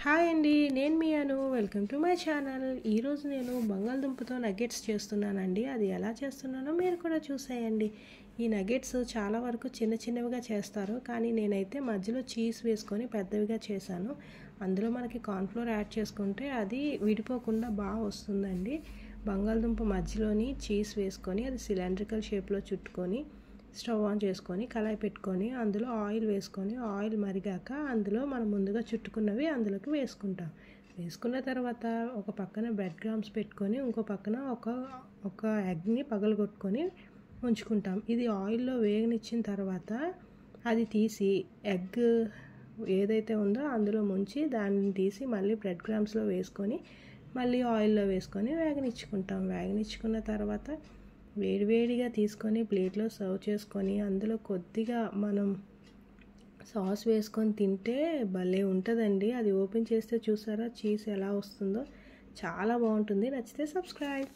Hi అండి, నేను మీ Anu. Welcome to my channel. ఈరోజు నేను బంగాళదుంపతో నగెట్స్ చేస్తున్నానండి. అది ఎలా చేస్తున్నానో మీరు కూడా చూసేయండి. ఈ నగెట్స్ చాలా వరకు చిన్న చిన్నవిగా చేస్తారు, కానీ నేనైతే మధ్యలో చీజ్ వేసుకొని పెద్దవిగా చేశాను. అందులో మనకి కార్న్ఫ్లోర్ యాడ్ చేసుకుంటే అది విడిపోకుండా బాగా వస్తుందండి. బంగాళదుంప మధ్యలోని చీజ్ వేసుకొని అది సిలిండ్రికల్ షేప్లో చుట్టుకొని స్టవ్ ఆన్ చేసుకొని కళాయి పెట్టుకొని అందులో ఆయిల్ వేసుకొని ఆయిల్ మరిగాక అందులో మనం ముందుగా చుట్టుకున్నవి అందులోకి వేసుకుంటాం. వేసుకున్న తర్వాత ఒక పక్కన బ్రెడ్ క్రమ్స్ పెట్టుకొని ఇంకో పక్కన ఒక ఎగ్ని పగలగొట్టుకొని ఉంచుకుంటాం. ఇది ఆయిల్లో వేగనిచ్చిన తర్వాత అది తీసి ఎగ్ ఏదైతే ఉందో అందులో ముంచి దాన్ని తీసి మళ్ళీ బ్రెడ్ క్రమ్స్లో వేసుకొని మళ్ళీ ఆయిల్లో వేసుకొని వేగనిచ్చుకున్న తర్వాత వేడివేడిగా తీసుకొని ప్లేట్లో సర్వ్ చేసుకొని అందులో కొద్దిగా మనం సాస్ వేసుకొని తింటే భలే ఉంటుందండి. అది ఓపెన్ చేస్తే చూసారా చీజ్ ఎలా వస్తుందో, చాలా బాగుంటుంది. నచ్చితే సబ్స్క్రైబ్.